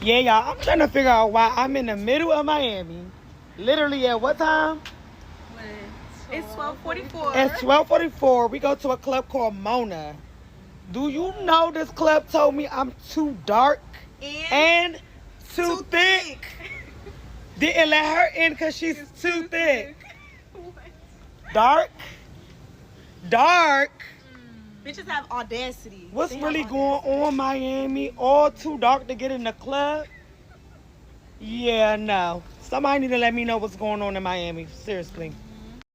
Yeah, y'all, I'm trying to figure out why I'm in the middle of Miami. Literally at what time? It's 12:44. It's 12:44. We go to a club called Mona. Do you know this club told me I'm too dark and too thick? Didn't let her in because she's too thick. Dark? Bitches have audacity. What's really going on, Miami? All too dark to get in the club? Yeah, no. Somebody need to let me know what's going on in Miami. Seriously.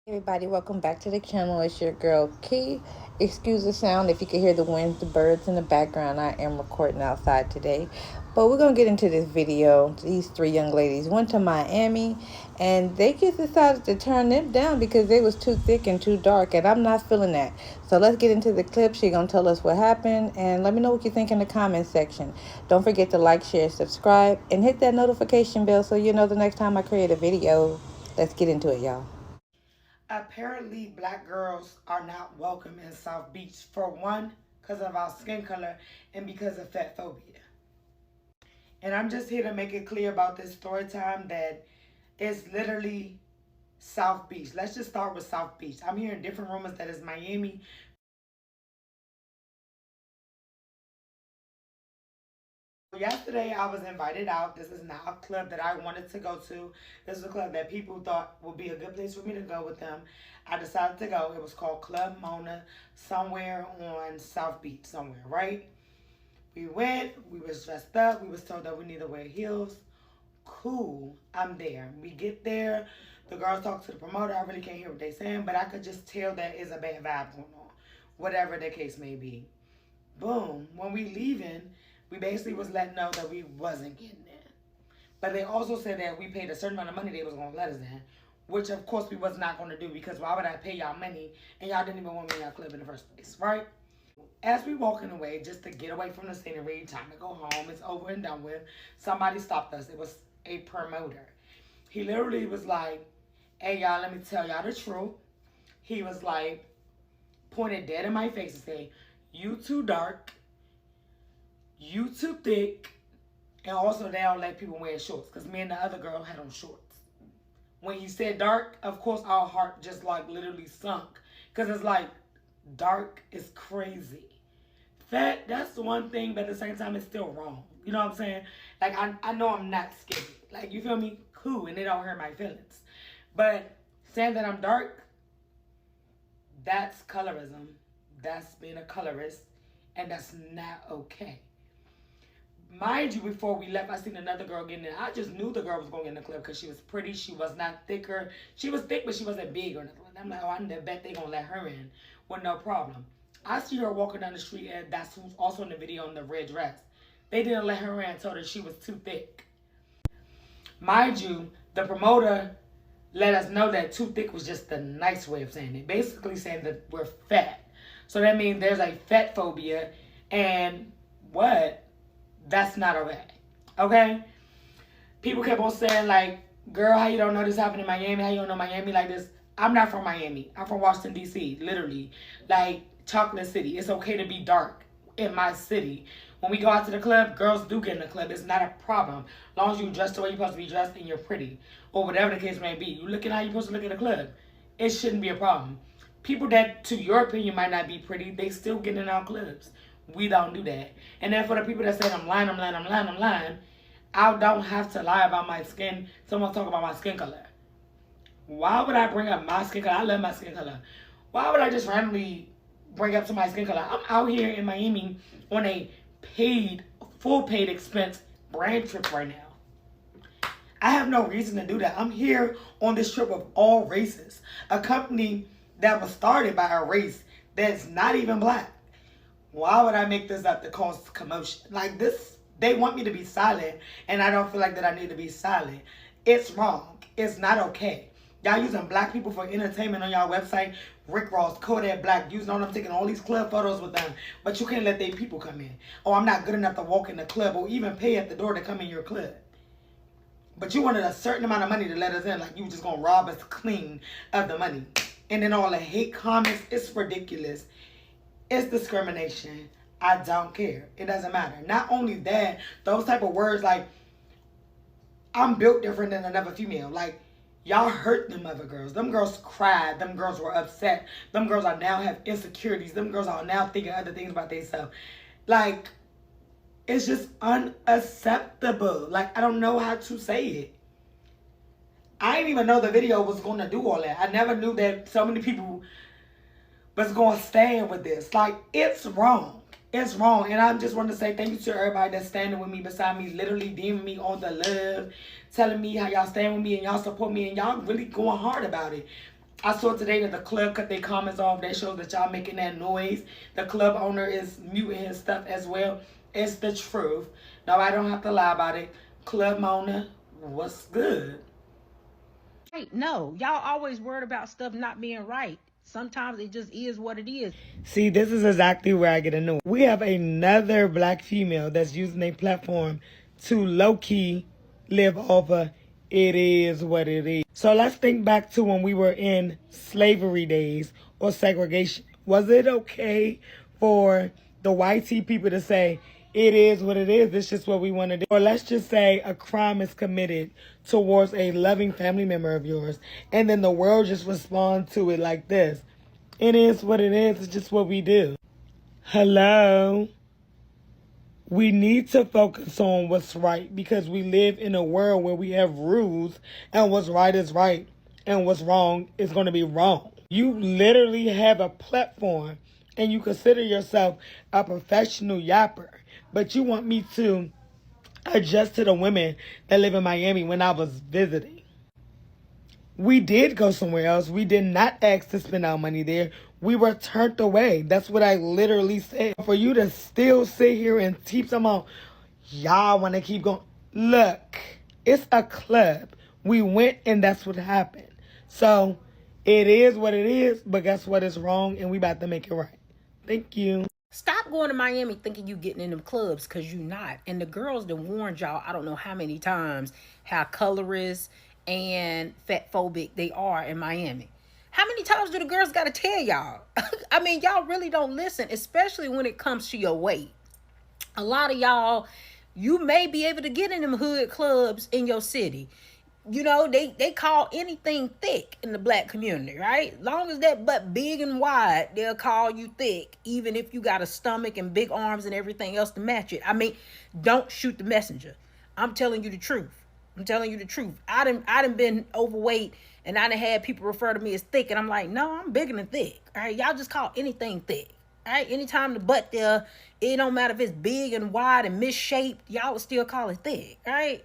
Hey everybody, welcome back to the channel. It's your girl Key. Excuse the sound if you can hear the wind, the birds in the background. I am recording outside today, but we're gonna get into this video. These three young ladies went to Miami and they just decided to turn them down because they was too thick and too dark, and I'm not feeling that. So let's get into the clip. She's gonna tell us what happened, and let me know what you think in the comment section. Don't forget to like, share, subscribe, and hit that notification bell so you know the next time I create a video. Let's get into it, y'all. Apparently, black girls are not welcome in South Beach. For one, because of our skin color and because of fat phobia. And I'm just here to make it clear about this story time that it's literally South Beach. Let's just start with South Beach. I'm hearing different rumors that it's Miami. Yesterday, I was invited out. This is not a club that I wanted to go to. This is a club that people thought would be a good place for me to go with them. I decided to go. It was called Club Mona, somewhere on South Beach, somewhere, right? We went. We was dressed up. We was told that we need to wear heels. Cool. I'm there. We get there. The girls talk to the promoter. I really can't hear what they're saying, but I could just tell that is a bad vibe going on, whatever the case may be. Boom. When we leaving, we basically was letting know that we wasn't getting in. But they also said that we paid a certain amount of money they was going to let us in, which of course we was not going to do, because why would I pay y'all money and y'all didn't even want me in y'all club in the first place, right? As we walking away, just to get away from the scenery, time to go home, it's over and done with, somebody stopped us. It was a promoter. He literally was like, hey y'all, let me tell y'all the truth. He was like, pointed dead in my face and say, you too dark, you too thick, and also they don't let people wear shorts, because me and the other girl had on shorts. When he said dark, of course our heart just like literally sunk, because it's like dark is crazy. Fat, that's the one thing, but at the same time it's still wrong. You know what I'm saying? Like I know I'm not skinny. Like, you feel me? Cool, and it don't hurt my feelings. But saying that I'm dark, that's colorism. That's being a colorist, and that's not okay. Mind you, before we left, I seen another girl getting in. I just knew the girl was going to get in the club because she was pretty. She was not thicker. She was thick, but she wasn't big or nothing. I'm like, oh, I bet they going to let her in with no problem. I see her walking down the street, and that's who's also in the video in the red dress. They didn't let her in and told her she was too thick. Mind you, the promoter let us know that too thick was just the nice way of saying it. Basically saying that we're fat. So that means there's a fat phobia, and what? That's not okay. Okay? People kept on saying, like, girl, how you don't know this happened in Miami? How you don't know Miami like this? I'm not from Miami. I'm from Washington, D.C., literally. Like, Chocolate City. It's okay to be dark in my city. When we go out to the club, girls do get in the club. It's not a problem. As long as you dress the way you're supposed to be dressed and you're pretty. Or whatever the case may be. You looking how you're supposed to look at the club. It shouldn't be a problem. People that, to your opinion, might not be pretty, they still get in our clubs. We don't do that. And then for the people that say I'm lying, I don't have to lie about my skin. Someone talk about my skin color. Why would I bring up my skin color? I love my skin color. Why would I just randomly bring up somebody's skin color? I'm out here in Miami on a full paid expense brand trip right now. I have no reason to do that. I'm here on this trip of all races. A company that was started by a race that's not even black. Why would I make this up to cause commotion? Like this, they want me to be silent, and I don't feel like that I need to be silent. It's wrong. It's not okay. Y'all using black people for entertainment on y'all website. Rick Ross, Kodak Black, using on them, taking all these club photos with them, but you can't let their people come in. Oh, I'm not good enough to walk in the club or even pay at the door to come in your club. But you wanted a certain amount of money to let us in, like you just gonna rob us clean of the money. And then all the hate comments, it's ridiculous. It's discrimination. I don't care. It doesn't matter. Not only that, those type of words like I'm built different than another female. Like, y'all hurt them other girls. Them girls cried. Them girls were upset. Them girls are now have insecurities. Them girls are now thinking other things about themselves. Like, it's just unacceptable. Like, I don't know how to say it. I didn't even know the video was going to do all that. I never knew that so many people was going to stand with this. Like, it's wrong. It's wrong. And I just want to say thank you to everybody that's standing with me, beside me, literally DMing me on the love, telling me how y'all stand with me and y'all support me, and y'all really going hard about it. I saw today that the club cut their comments off. They show that y'all making that noise. The club owner is muting his stuff as well. It's the truth. No, I don't have to lie about it. Club Mona, what's good? Right. No, y'all always worried about stuff not being right. Sometimes it just is what it is. See, this is exactly where I get annoyed. We have another black female that's using a platform to low-key live off of it is what it is. So let's think back to when we were in slavery days or segregation. Was it okay for the white people to say, it is what it is, it's just what we want to do? Or let's just say a crime is committed towards a loving family member of yours, and then the world just responds to it like this. It is what it is, it's just what we do. Hello? We need to focus on what's right, because we live in a world where we have rules, and what's right is right, and what's wrong is going to be wrong. You literally have a platform, and you consider yourself a professional yapper, but you want me to adjust to the women that live in Miami when I was visiting. We did go somewhere else. We did not ask to spend our money there. We were turned away. That's what I literally said. For you to still sit here and keep them on, y'all want to keep going. Look, it's a club. We went and that's what happened. So it is what it is, but guess what? It's wrong, and we about to make it right. Thank you. Stop going to Miami thinking you getting in them clubs, because you not. And the girls that warned y'all, I don't know how many times, how colorist and fat phobic they are in Miami. How many times do the girls got to tell y'all? I mean, y'all really don't listen, especially when it comes to your weight. A lot of y'all, you may be able to get in them hood clubs in your city. You know, they call anything thick in the black community, right? Long as that butt big and wide, they'll call you thick, even if you got a stomach and big arms and everything else to match it. I mean, don't shoot the messenger. I'm telling you the truth. I'm telling you the truth. I done been overweight, and I done had people refer to me as thick, and I'm like, no, I'm bigger than thick. All right, y'all just call anything thick. All right, anytime the butt there, it don't matter if it's big and wide and misshaped, y'all would still call it thick. All right.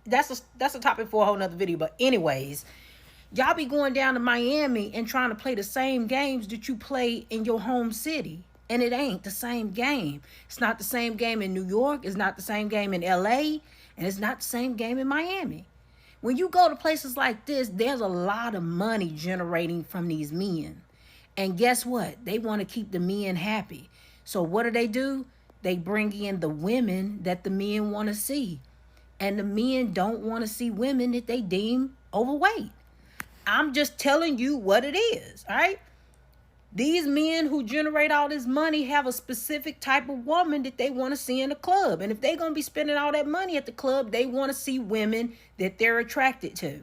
That's a topic for a whole nother video. But anyways, y'all be going down to Miami and trying to play the same games that you play in your home city. And it ain't the same game. It's not the same game in New York. It's not the same game in LA. And it's not the same game in Miami. When you go to places like this, there's a lot of money generating from these men. And guess what? They want to keep the men happy. So what do? They bring in the women that the men want to see. And the men don't want to see women that they deem overweight. I'm just telling you what it is, all right? These men who generate all this money have a specific type of woman that they want to see in the club. And if they're going to be spending all that money at the club, they want to see women that they're attracted to.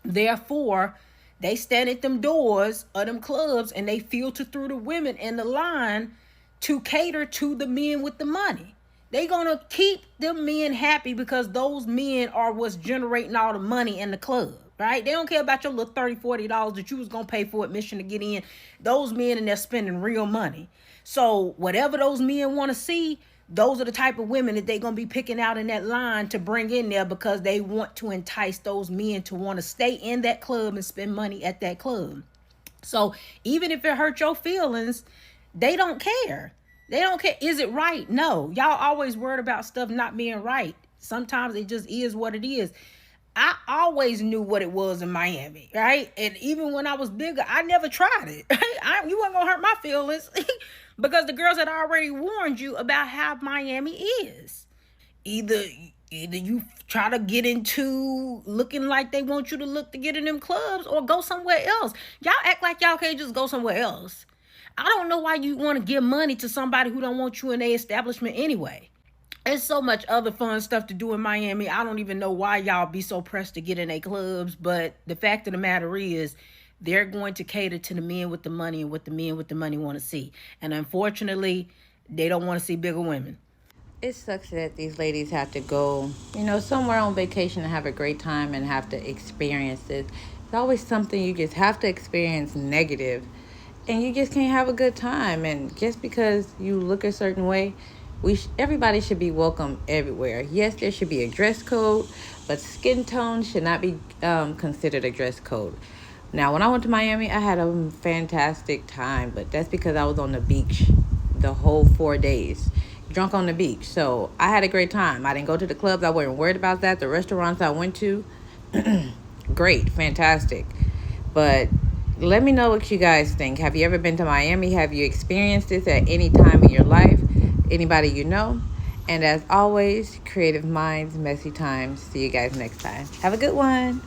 Therefore, they stand at them doors of them clubs and they filter through the women in the line to cater to the men with the money. They gonna keep them men happy because those men are what's generating all the money in the club, right? They don't care about your little $30, $40 that you was gonna pay for admission to get in. Those men in there spending real money. So whatever those men want to see, those are the type of women that they gonna be picking out in that line to bring in there, because they want to entice those men to want to stay in that club and spend money at that club. So even if it hurt your feelings, they don't care. They don't care. Is it right? No. Y'all always worried about stuff not being right. Sometimes it just is what it is. I always knew what it was in Miami, right? And even when I was bigger, I never tried it. You weren't going to hurt my feelings because the girls had already warned you about how Miami is. Either you try to get into looking like they want you to look to get in them clubs, or go somewhere else. Y'all act like y'all can't just go somewhere else. I don't know why you want to give money to somebody who don't want you in their establishment anyway. There's so much other fun stuff to do in Miami. I don't even know why y'all be so pressed to get in a clubs, but the fact of the matter is they're going to cater to the men with the money and what the men with the money want to see. And unfortunately, they don't want to see bigger women. It sucks that these ladies have to go, somewhere on vacation and have a great time and have to experience this. It's always something you just have to experience negative, and you just can't have a good time. And just because you look a certain way, everybody should be welcome everywhere. Yes, there should be a dress code, but skin tone should not be considered a dress code. Now, when I went to Miami, I had a fantastic time, but that's because I was on the beach the whole 4 days, drunk on the beach. So I had a great time. I didn't go to the clubs. I wasn't worried about that. The restaurants I went to, great, fantastic. But let me know what you guys think. Have you ever been to Miami? Have you experienced this at any time in your life? Anybody you know? And as always, creative minds, messy times. See you guys next time. Have a good one.